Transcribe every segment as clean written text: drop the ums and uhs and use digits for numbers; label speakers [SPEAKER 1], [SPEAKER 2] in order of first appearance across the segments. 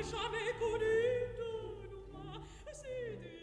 [SPEAKER 1] jamais connu de nous, c'était le même.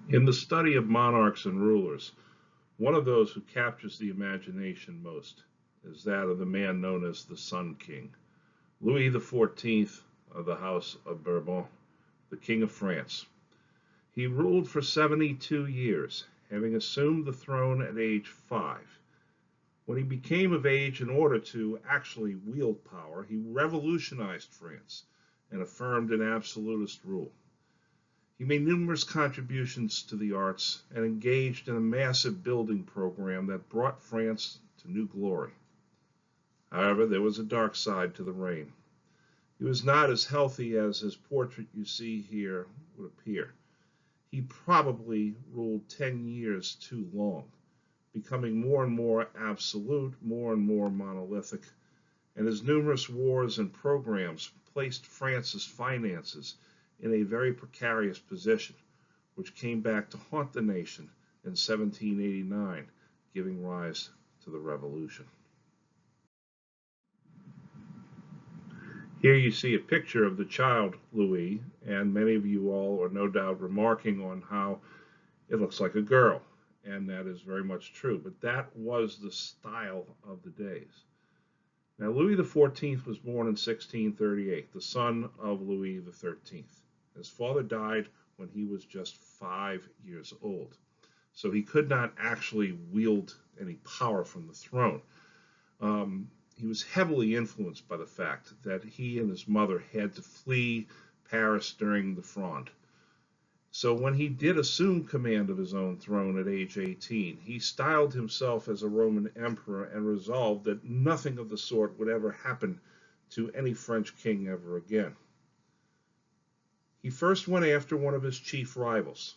[SPEAKER 2] In the study of monarchs and rulers, one of those who captures the imagination most is that of the man known as the Sun King, Louis XIV of the House of Bourbon, the King of France. He ruled for 72 years, having assumed the throne at age 5. When he became of age in order to actually wield power, he revolutionized France and affirmed an absolutist rule. He made numerous contributions to the arts and engaged in a massive building program that brought France to new glory. However, there was a dark side to the reign. He was not as healthy as his portrait you see here would appear. He probably ruled 10 years too long, becoming more and more absolute, more and more monolithic, and his numerous wars and programs placed France's finances in a very precarious position, which came back to haunt the nation in 1789, giving rise to the Revolution. Here you see a picture of the child Louis, and many of you all are no doubt remarking on how it looks like a girl, and that is very much true, but that was the style of the days. Now, Louis XIV was born in 1638, the son of Louis XIII. His father died when he was just 5 years old, so he could not actually wield any power from the throne. He was heavily influenced by the fact that he and his mother had to flee Paris during the Fronde. So when he did assume command of his own throne at age 18, he styled himself as a Roman emperor and resolved that nothing of the sort would ever happen to any French king ever again. He first went after one of his chief rivals,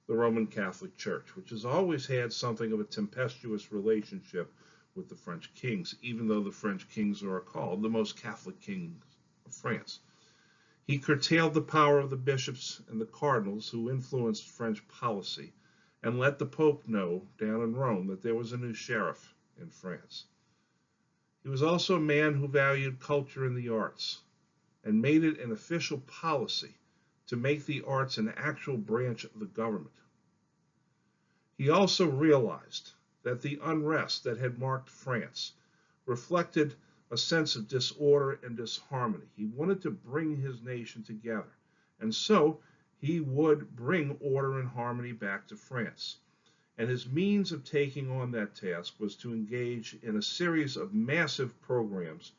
[SPEAKER 2] the Roman Catholic Church, which has always had something of a tempestuous relationship with the French kings, even though the French kings are called the most Catholic kings of France. He curtailed the power of the bishops and the cardinals who influenced French policy and let the Pope know down in Rome that there was a new sheriff in France. He was also a man who valued culture and the arts and made it an official policy to make the arts an actual branch of the government. He also realized that the unrest that had marked France reflected a sense of disorder and disharmony. He wanted to bring his nation together, and so he would bring order and harmony back to France. And his means of taking on that task was to engage in a series of massive programs,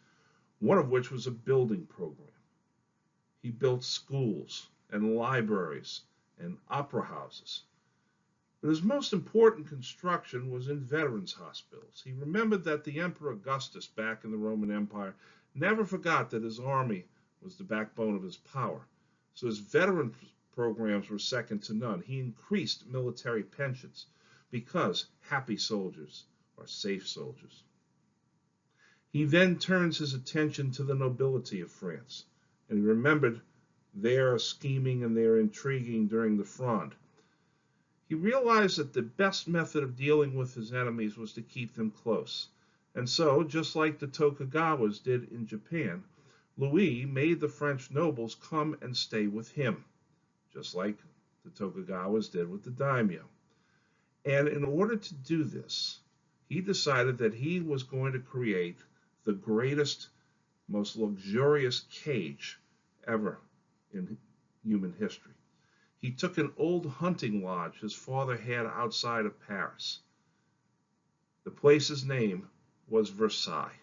[SPEAKER 2] one of which was a building program. He built schools and libraries and opera houses. But his most important construction was in veterans' hospitals. He remembered that the Emperor Augustus back in the Roman Empire never forgot that his army was the backbone of his power. So his veteran programs were second to none. He increased military pensions because happy soldiers are safe soldiers. He then turns his attention to the nobility of France, and he remembered their scheming and their intriguing during the Fronde. He realized that the best method of dealing with his enemies was to keep them close. And so, just like the Tokugawas did in Japan, Louis made the French nobles come and stay with him, just like the Tokugawas did with the daimyo. And in order to do this, he decided that he was going to create the greatest most luxurious cage ever in human history. He took an old hunting lodge his father had outside of Paris. The place's name was Versailles.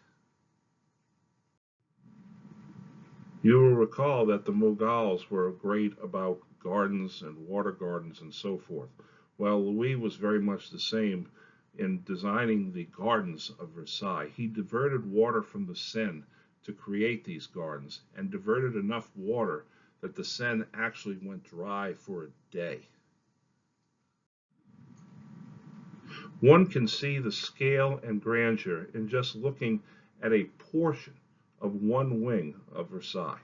[SPEAKER 2] You will recall that the Mughals were great about gardens and water gardens and so forth. Well, Louis was very much the same in designing the gardens of Versailles. He diverted water from the Seine to create these gardens and diverted enough water that the Seine actually went dry for a day. One can see the scale and grandeur in just looking at a portion of one wing of Versailles.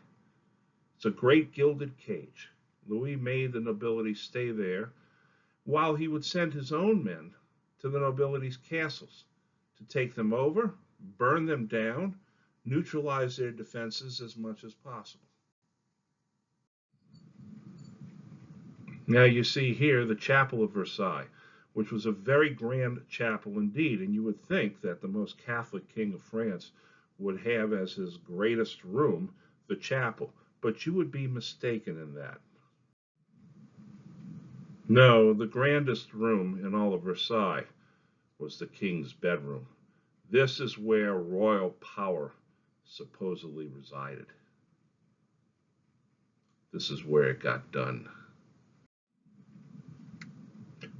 [SPEAKER 2] It's a great gilded cage. Louis made the nobility stay there, while he would send his own men to the nobility's castles to take them over, burn them down, neutralize their defenses as much as possible. Now you see here the Chapel of Versailles, which was a very grand chapel indeed, and you would think that the most Catholic king of France would have as his greatest room the chapel, but you would be mistaken in that. No, the grandest room in all of Versailles was the king's bedroom. This is where royal power supposedly resided. This is where it got done.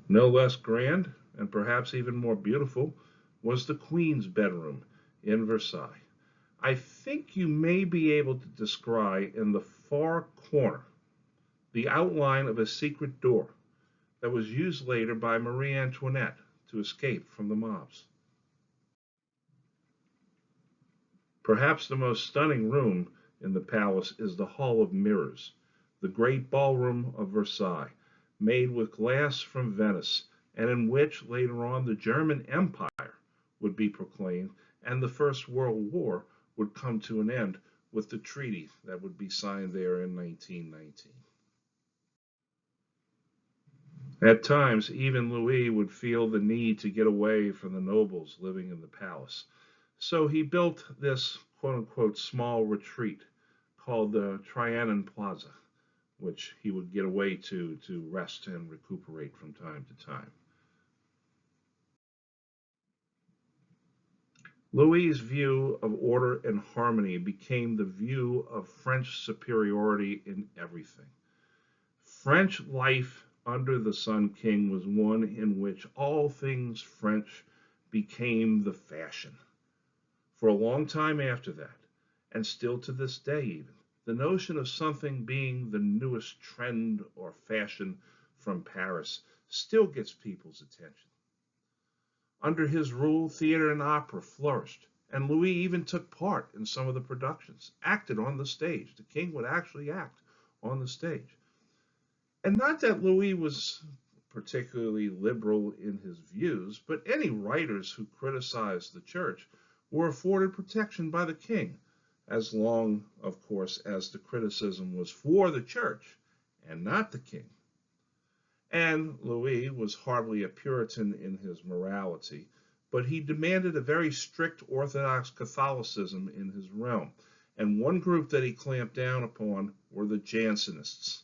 [SPEAKER 2] No less grand, and perhaps even more beautiful, was the Queen's bedroom in Versailles. I think you may be able to descry in the far corner the outline of a secret door that was used later by Marie Antoinette to escape from the mobs. Perhaps the most stunning room in the palace is the Hall of Mirrors, the great ballroom of Versailles, made with glass from Venice, and in which later on the German Empire would be proclaimed and the First World War would come to an end with the treaty that would be signed there in 1919. At times, even Louis would feel the need to get away from the nobles living in the palace. So he built this quote unquote small retreat called the Trianon Plaza, which he would get away to rest and recuperate from time to time. Louis's view of order and harmony became the view of French superiority in everything. French life under the Sun King was one in which all things French became the fashion. For a long time after that, and still to this day even, the notion of something being the newest trend or fashion from Paris still gets people's attention. Under his rule, theater and opera flourished, and Louis even took part in some of the productions, acted on the stage. The king would actually act on the stage. And not that Louis was particularly liberal in his views, but any writers who criticized the church were afforded protection by the king, as long, of course, as the criticism was for the church and not the king. And Louis was hardly a Puritan in his morality, but he demanded a very strict Orthodox Catholicism in his realm. And one group that he clamped down upon were the Jansenists.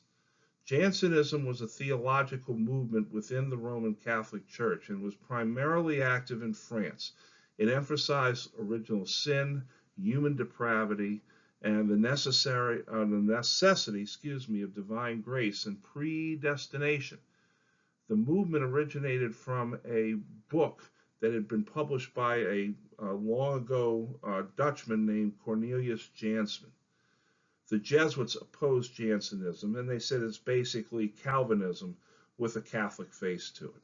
[SPEAKER 2] Jansenism was a theological movement within the Roman Catholic Church and was primarily active in France. It emphasized original sin, human depravity, and the necessity, of divine grace and predestination. The movement originated from a book that had been published by a long ago Dutchman named Cornelius Jansson. The Jesuits opposed Jansenism, and they said it's basically Calvinism with a Catholic face to it.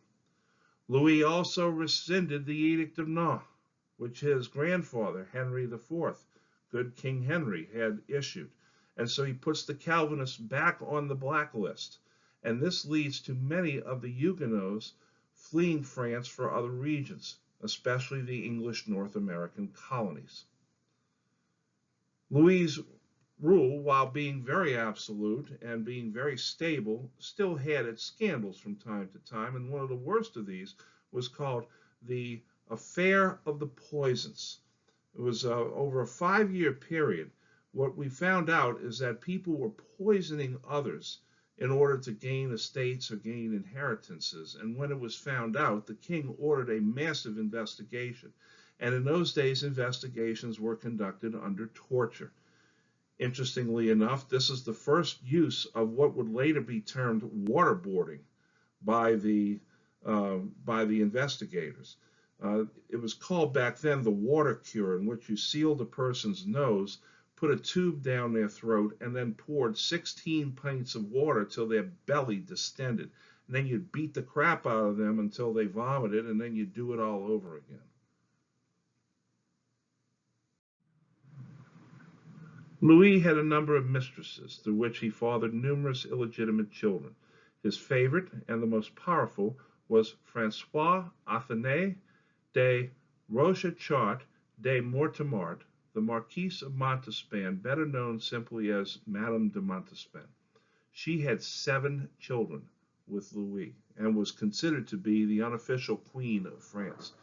[SPEAKER 2] Louis also rescinded the Edict of Nantes, which his grandfather, Henry IV, good King Henry, had issued. And so he puts the Calvinists back on the blacklist. And this leads to many of the Huguenots fleeing France for other regions, especially the English North American colonies. Louis's rule, while being very absolute and being very stable, still had its scandals from time to time, and one of the worst of these was called the Affair of the Poisons. It was over a 5-year period. What we found out is that people were poisoning others in order to gain estates or gain inheritances. And when it was found out, the king ordered a massive investigation. And in those days, investigations were conducted under torture. Interestingly enough, this is the first use of what would later be termed waterboarding by the investigators. It was called back then the water cure, in which you sealed a person's nose, put a tube down their throat, and then poured 16 pints of water till their belly distended. And then you'd beat the crap out of them until they vomited, and then you'd do it all over again. Louis had a number of mistresses, through which he fathered numerous illegitimate children. His favorite and the most powerful was Francois Athénée de Rochechouart de Mortemart, the Marquise of Montespan, better known simply as Madame de Montespan. She had 7 children with Louis and was considered to be the unofficial queen of France.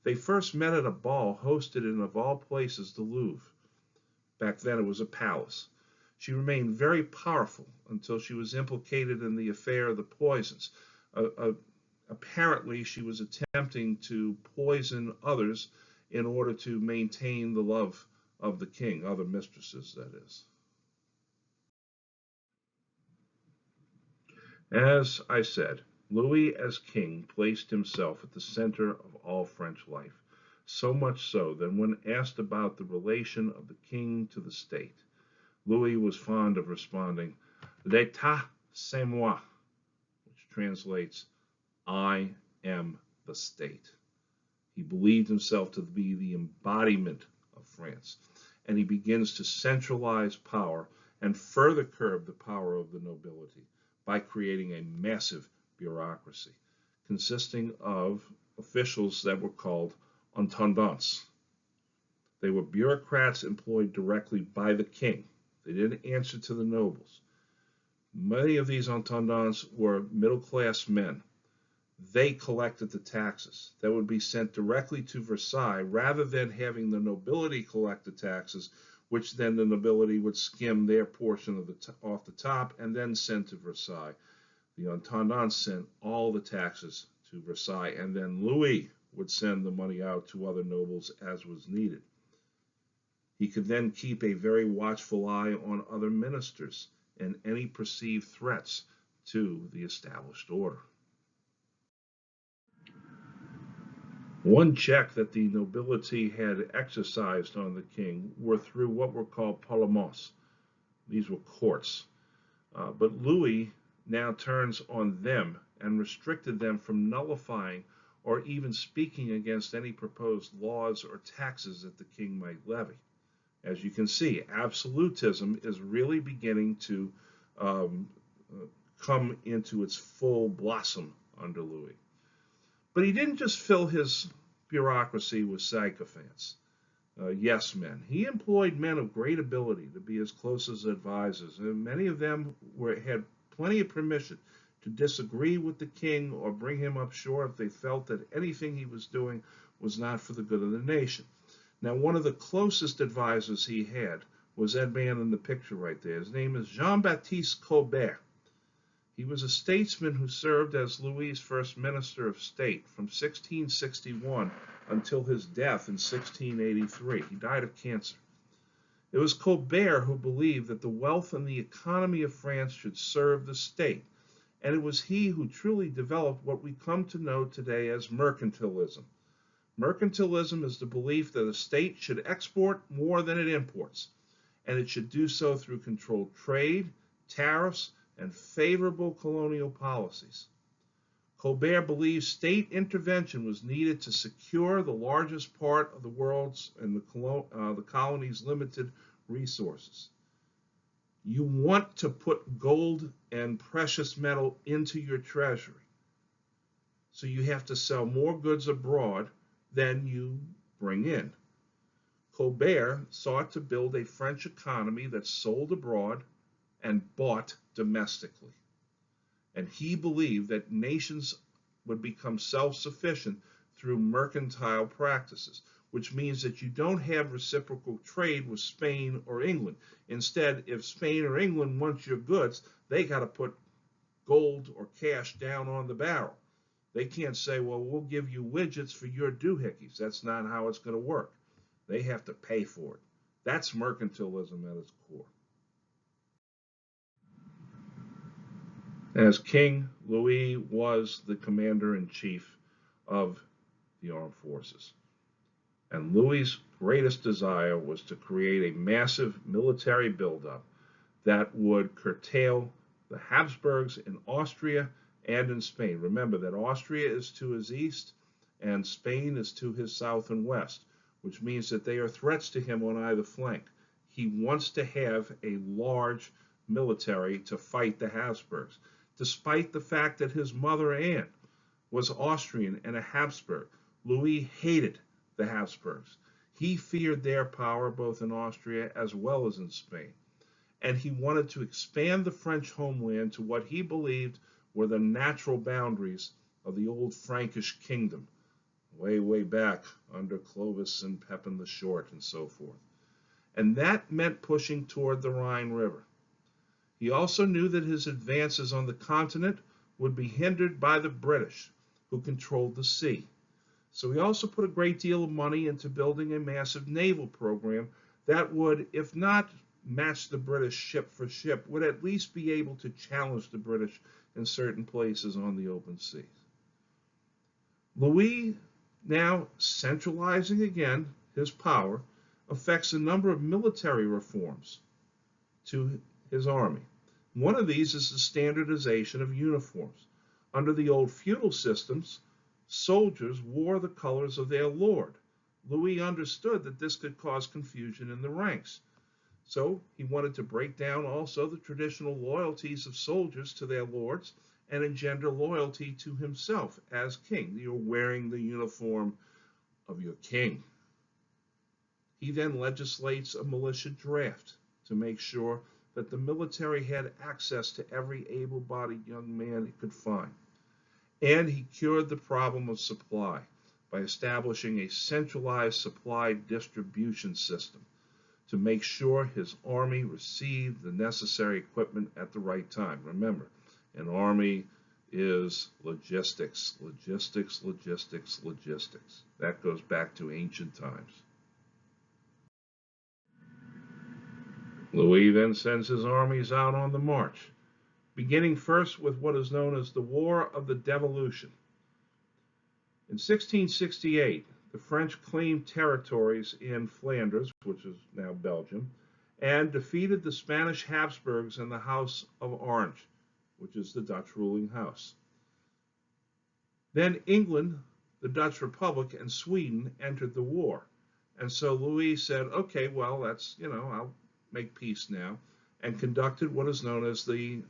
[SPEAKER 2] They first met at a ball hosted in, of all places, the Louvre. Back then it was a palace. She remained very powerful until she was implicated in the affair of the poisons. Apparently, she was attempting to poison others in order to maintain the love of the king, other mistresses, that is. As I said, Louis, as king, placed himself at the center of all French life, so much so that when asked about the relation of the king to the state, Louis was fond of responding, "L'État, c'est moi," which translates, "I am the state." He believed himself to be the embodiment of France, and he begins to centralize power and further curb the power of the nobility by creating a massive bureaucracy consisting of officials that were called intendants. They were bureaucrats employed directly by the king. They didn't answer to the nobles. Many of these intendants were middle-class men. They collected the taxes that would be sent directly to Versailles rather than having the nobility collect the taxes, which then the nobility would skim their portion of off the top and then send to Versailles. The intendants sent all the taxes to Versailles, and then Louis would send the money out to other nobles as was needed. He could then keep a very watchful eye on other ministers and any perceived threats to the established order. One check that the nobility had exercised on the king were through what were called parlements. These were courts. But Louis now turns on them and restricted them from nullifying or even speaking against any proposed laws or taxes that the king might levy. As you can see, absolutism is really beginning to come into its full blossom under Louis. But he didn't just fill his bureaucracy with sycophants, yes men. He employed men of great ability to be his closest advisors, and many of them had plenty of permission to disagree with the king or bring him up short if they felt that anything he was doing was not for the good of the nation. Now, one of the closest advisors he had was that man in the picture right there. His name is Jean-Baptiste Colbert. He was a statesman who served as Louis's first minister of state from 1661 until his death in 1683. He died of cancer. It was Colbert who believed that the wealth and the economy of France should serve the state, and it was he who truly developed what we come to know today as mercantilism. Mercantilism is the belief that a state should export more than it imports, and it should do so through controlled trade, tariffs, and favorable colonial policies. Colbert believed state intervention was needed to secure the largest part of the world's and the colony's limited resources. You want to put gold and precious metal into your treasury, so you have to sell more goods abroad than you bring in. Colbert sought to build a French economy that sold abroad and bought domestically. And he believed that nations would become self-sufficient through mercantile practices, which means that you don't have reciprocal trade with Spain or England. Instead, if Spain or England wants your goods, they got to put gold or cash down on the barrel. They can't say, well, we'll give you widgets for your doohickeys. That's not how it's going to work. They have to pay for it. That's mercantilism at its core. As king, Louis was the commander-in-chief of the armed forces. And Louis's greatest desire was to create a massive military buildup that would curtail the Habsburgs in Austria and in Spain. Remember that Austria is to his east and Spain is to his south and west, which means that they are threats to him on either flank. He wants to have a large military to fight the Habsburgs, despite the fact that his mother Anne was Austrian and a Habsburg. Louis hated the Habsburgs. He feared their power both in Austria as well as in Spain. And he wanted to expand the French homeland to what he believed were the natural boundaries of the old Frankish kingdom, way, way back under Clovis and Pepin the Short and so forth. And that meant pushing toward the Rhine River. He also knew that his advances on the continent would be hindered by the British, who controlled the sea. So he also put a great deal of money into building a massive naval program that would, if not match the British ship for ship, would at least be able to challenge the British in certain places on the open seas. Louis, now centralizing again his power, affects a number of military reforms to his army. One of these is the standardization of uniforms. Under the old feudal systems, soldiers wore the colors of their lord. Louis understood that this could cause confusion in the ranks. So he wanted to break down also the traditional loyalties of soldiers to their lords and engender loyalty to himself as king. You're wearing the uniform of your king. He then legislates a militia draft to make sure that the military had access to every able-bodied young man he could find. And he cured the problem of supply by establishing a centralized supply distribution system to make sure his army received the necessary equipment at the right time. Remember, an army is logistics, logistics, logistics, logistics. That goes back to ancient times. Louis then sends his armies out on the march, beginning first with what is known as the War of the Devolution. In 1668, the French claimed territories in Flanders, which is now Belgium, and defeated the Spanish Habsburgs in the House of Orange, which is the Dutch ruling house. Then England, the Dutch Republic, and Sweden entered the war. And so Louis said, okay, well, that's, I'll make peace now, and conducted what is known as the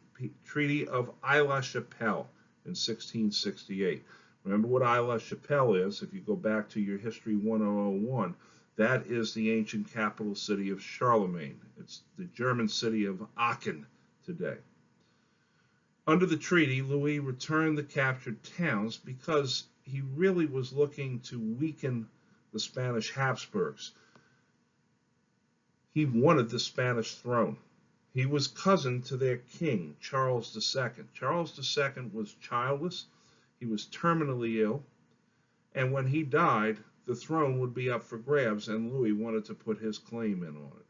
[SPEAKER 2] Treaty of Aix-la-Chapelle in 1668. Remember what Aix-la-Chapelle is. If you go back to your History 1001, that is the ancient capital city of Charlemagne. It's the German city of Aachen today. Under the treaty, Louis returned the captured towns because he really was looking to weaken the Spanish Habsburgs. He wanted the Spanish throne. He was cousin to their king, Charles II. Charles II was childless. He was terminally ill. And when he died, the throne would be up for grabs, and Louis wanted to put his claim in on it.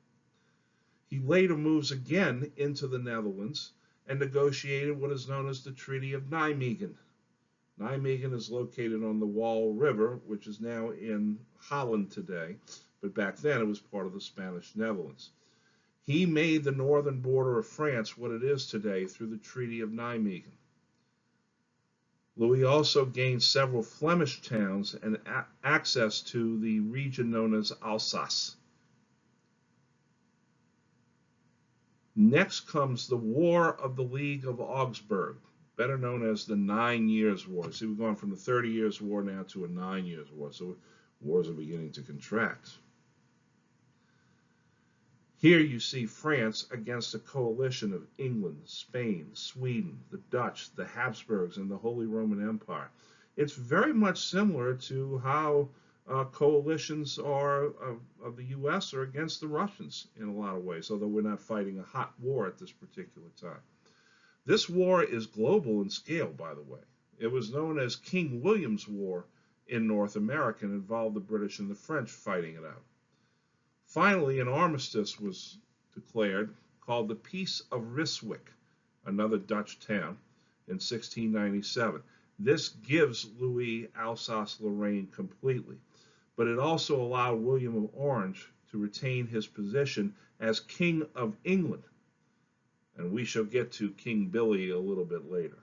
[SPEAKER 2] He later moves again into the Netherlands and negotiated what is known as the Treaty of Nijmegen. Nijmegen is located on the Waal River, which is now in Holland today, but back then it was part of the Spanish Netherlands. He made the northern border of France what it is today through the Treaty of Nijmegen. Louis also gained several Flemish towns and access to the region known as Alsace. Next comes the War of the League of Augsburg, better known as the 9 Years' War. See, we've gone from the 30 Years' War now to a 9 Years' War, so wars are beginning to contract. Here you see France against a coalition of England, Spain, Sweden, the Dutch, the Habsburgs, and the Holy Roman Empire. It's very much similar to how coalitions are of the U.S. are against the Russians in a lot of ways, although we're not fighting a hot war at this particular time. This war is global in scale, by the way. It was known as King William's War in North America and involved the British and the French fighting it out. Finally, an armistice was declared called the Peace of Ryswick, another Dutch town, in 1697. This gives Louis Alsace-Lorraine completely, but it also allowed William of Orange to retain his position as King of England, and we shall get to King Billy a little bit later.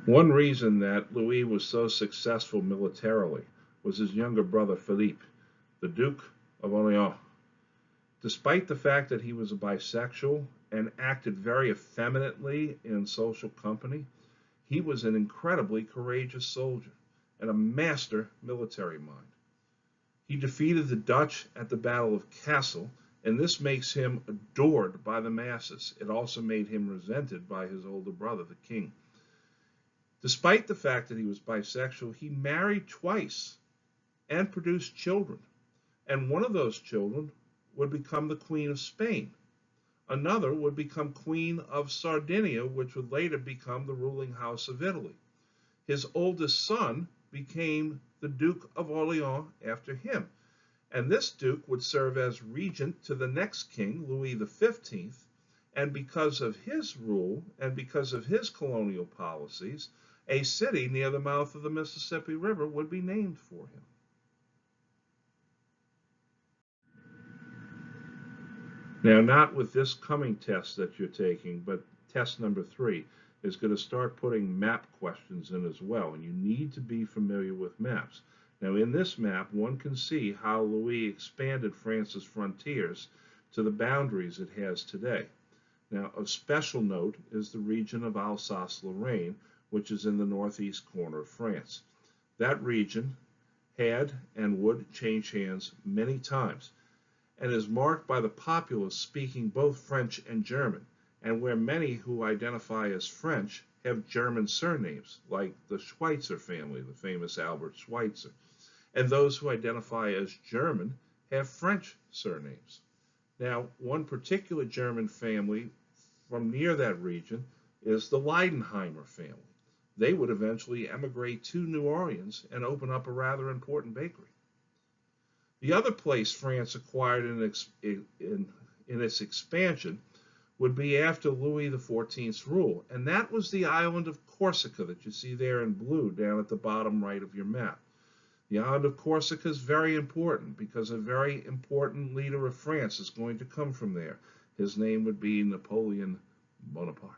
[SPEAKER 2] One reason that Louis was so successful militarily was his younger brother Philippe, the Duke of Orleans. Despite the fact that he was a bisexual and acted very effeminately in social company, he was an incredibly courageous soldier and a master military mind. He defeated the Dutch at the Battle of Cassel, and this makes him adored by the masses. It also made him resented by his older brother, the king. Despite the fact that he was bisexual, he married twice and produced children, and one of those children would become the Queen of Spain. Another would become Queen of Sardinia, which would later become the ruling house of Italy. His oldest son became the Duke of Orleans after him, and this duke would serve as regent to the next king, Louis XV, and because of his rule and because of his colonial policies, a city near the mouth of the Mississippi River would be named for him. Now, not with this coming test that you're taking, but test number 3 is going to start putting map questions in as well, and you need to be familiar with maps. Now, in this map, one can see how Louis expanded France's frontiers to the boundaries it has today. Now, of special note is the region of Alsace-Lorraine, which is in the northeast corner of France. That region had and would change hands many times, and is marked by the populace speaking both French and German, and where many who identify as French have German surnames, like the Schweitzer family, the famous Albert Schweitzer, and those who identify as German have French surnames. Now, one particular German family from near that region is the Leidenheimer family. They would eventually emigrate to New Orleans and open up a rather important bakery. The other place France acquired in its expansion would be after Louis XIV's rule, and that was the island of Corsica that you see there in blue down at the bottom right of your map. The island of Corsica is very important because a very important leader of France is going to come from there. His name would be Napoleon Bonaparte.